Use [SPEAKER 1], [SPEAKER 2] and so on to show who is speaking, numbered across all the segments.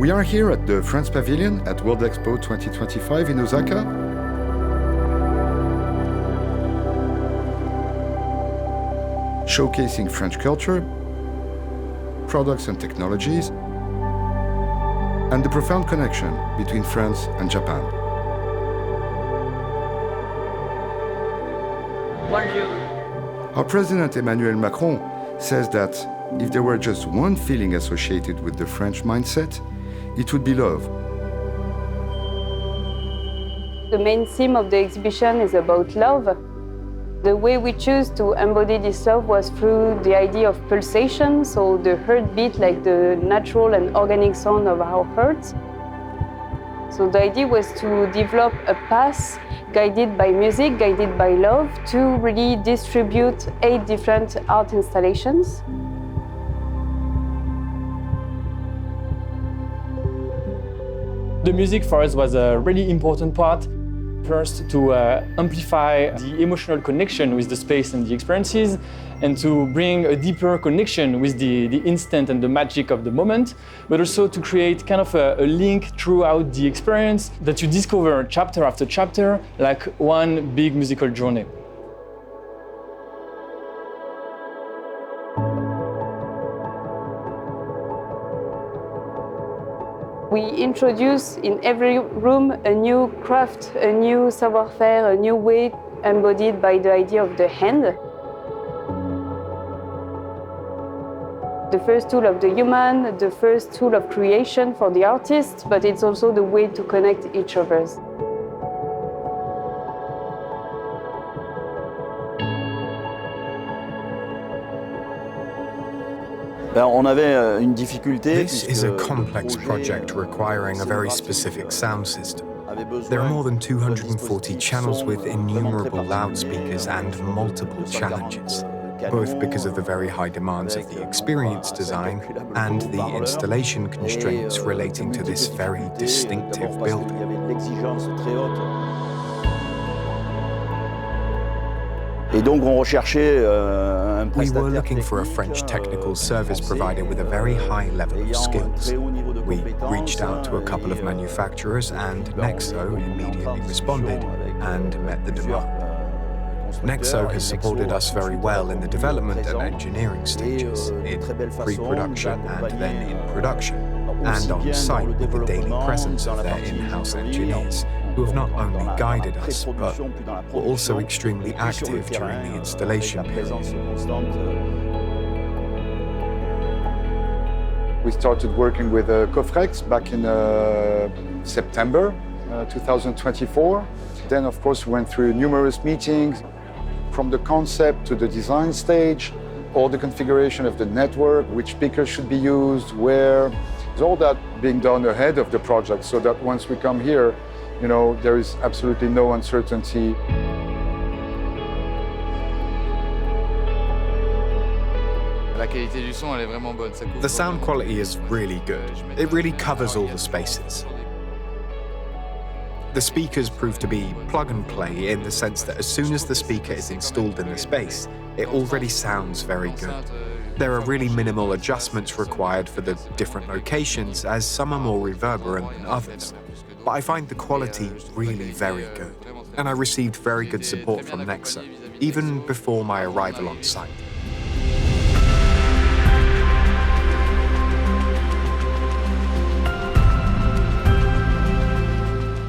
[SPEAKER 1] We are here at the France Pavilion at World Expo 2025 in Osaka. Showcasing French culture, products and technologies, and the profound connection between France and Japan.
[SPEAKER 2] Bonjour.
[SPEAKER 1] Our President Emmanuel Macron says that if there were just one feeling associated with the French mindset, it would be love.
[SPEAKER 2] The main theme of the exhibition is about love. The way we choose to embody this love was through the idea of pulsation, so the heartbeat, like the natural and organic sound of our hearts. So the idea was to develop a path guided by music, guided by love, to really distribute 8 different art installations.
[SPEAKER 3] The music for us was a really important part. First, to amplify the emotional connection with the space and the experiences, and to bring a deeper connection with the instant and the magic of the moment, but also to create kind of a link throughout the experience that you discover chapter after chapter, like one big musical journey.
[SPEAKER 2] We introduce in every room a new craft, a new savoir-faire, a new way embodied by the idea of the hand. The first tool of the human, the first tool of creation for the artist, but it's also the way to connect each other.
[SPEAKER 4] This is a complex project requiring a very specific sound system. There are more than 240 channels with innumerable loudspeakers and multiple challenges, both because of the very high demands of the experience design and the installation constraints relating to this very distinctive building.
[SPEAKER 5] Et donc on recherchait
[SPEAKER 4] We were looking for a French technical service provider with a very high level of skills. We reached out to a couple of manufacturers, and NEXO immediately responded and met the demand. NEXO has supported us very well in the development and engineering stages, in pre-production and then in production, and on site with the daily presence of their in-house engineers, who have not only guided us, but were also extremely active during the installation period.
[SPEAKER 1] We started working with Cofrex back in September 2024. Then, of course, we went through numerous meetings, from the concept to the design stage, all the configuration of the network, which speakers should be used, where. All that being done ahead of the project, so that once we come here, you know, there is absolutely no uncertainty.
[SPEAKER 4] The sound quality is really good. It really covers all the spaces. The speakers prove to be plug and play in the sense that as soon as the speaker is installed in the space, it already sounds very good. There are really minimal adjustments required for the different locations, as some are more reverberant than others. But I find the quality really very good, and I received very good support from NEXO, even before my arrival on site.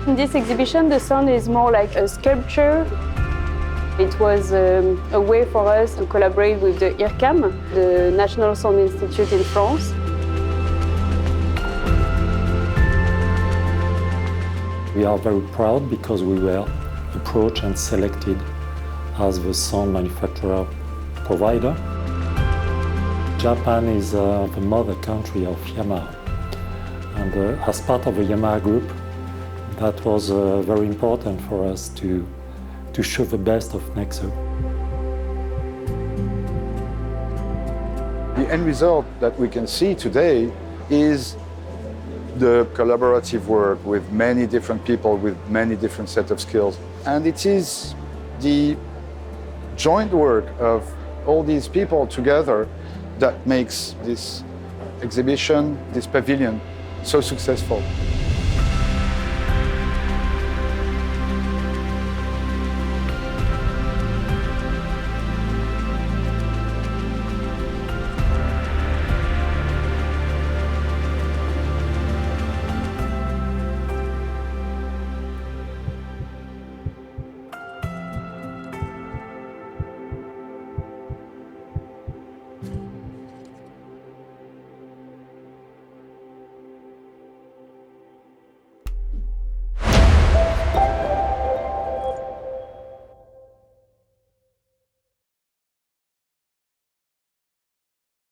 [SPEAKER 2] In this exhibition, the sound is more like a sculpture. It was a way for us to collaborate with the IRCAM, the National Sound Institute in France.
[SPEAKER 6] We are very proud because we were approached and selected as the sound manufacturer provider. Japan is the mother country of Yamaha, and as part of the Yamaha group, that was very important for us to show the best of NEXO.
[SPEAKER 1] The end result that we can see today is the collaborative work with many different people with many different set of skills. And it is the joint work of all these people together that makes this exhibition, this pavilion, so successful.